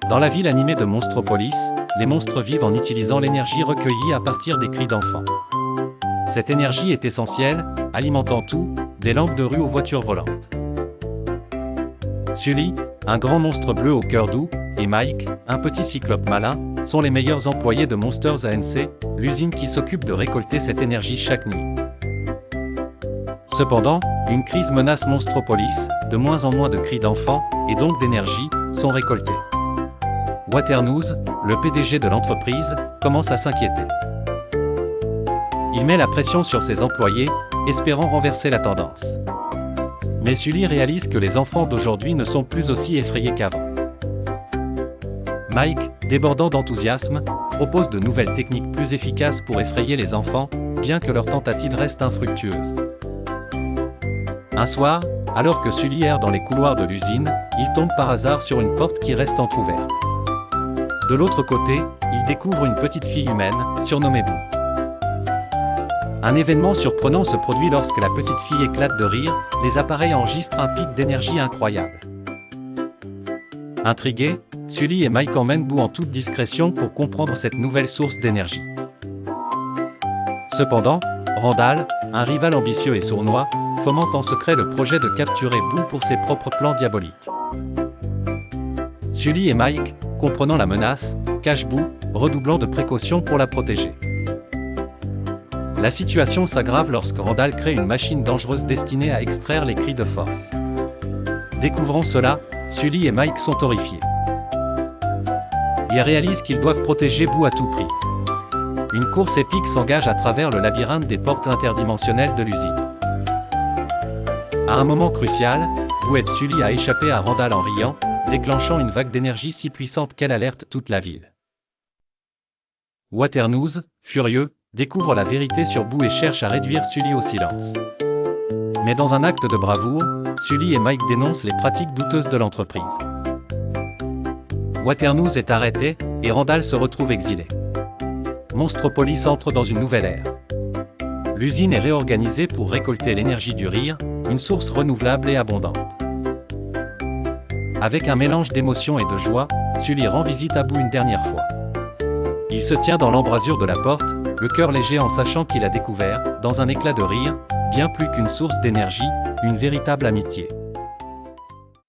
Dans la ville animée de Monstropolis, les monstres vivent en utilisant l'énergie recueillie à partir des cris d'enfants. Cette énergie est essentielle, alimentant tout, des lampes de rue aux voitures volantes. Sully, un grand monstre bleu au cœur doux, et Mike, un petit cyclope malin, sont les meilleurs employés de Monsters ANC, l'usine qui s'occupe de récolter cette énergie chaque nuit. Cependant, une crise menace Monstropolis, de moins en moins de cris d'enfants, et donc d'énergie, sont récoltés. Waternoose, le PDG de l'entreprise, commence à s'inquiéter. Il met la pression sur ses employés, espérant renverser la tendance. Mais Sully réalise que les enfants d'aujourd'hui ne sont plus aussi effrayés qu'avant. Mike, débordant d'enthousiasme, propose de nouvelles techniques plus efficaces pour effrayer les enfants, bien que leur tentative reste infructueuse. Un soir, alors que Sully erre dans les couloirs de l'usine, il tombe par hasard sur une porte qui reste entrouverte. De l'autre côté, il découvre une petite fille humaine, surnommée Boo. Un événement surprenant se produit lorsque la petite fille éclate de rire, les appareils enregistrent un pic d'énergie incroyable. Intrigués, Sully et Mike emmènent Boo en toute discrétion pour comprendre cette nouvelle source d'énergie. Cependant, Randall, un rival ambitieux et sournois, fomente en secret le projet de capturer Boo pour ses propres plans diaboliques. Sully et Mike, comprenant la menace, cachent Boo, redoublant de précautions pour la protéger. La situation s'aggrave lorsque Randall crée une machine dangereuse destinée à extraire les cris de force. Découvrant cela, Sully et Mike sont horrifiés. Ils réalisent qu'ils doivent protéger Boo à tout prix. Une course épique s'engage à travers le labyrinthe des portes interdimensionnelles de l'usine. À un moment crucial, Boo aide Sully à échapper à Randall en riant, déclenchant une vague d'énergie si puissante qu'elle alerte toute la ville. Waternoose, furieux, découvre la vérité sur Boo et cherche à réduire Sully au silence. Mais dans un acte de bravoure, Sully et Mike dénoncent les pratiques douteuses de l'entreprise. Waternoose est arrêté, et Randall se retrouve exilé. Monstropolis entre dans une nouvelle ère. L'usine est réorganisée pour récolter l'énergie du rire, une source renouvelable et abondante. Avec un mélange d'émotion et de joie, Sully rend visite à Boo une dernière fois. Il se tient dans l'embrasure de la porte, le cœur léger en sachant qu'il a découvert, dans un éclat de rire, bien plus qu'une source d'énergie, une véritable amitié.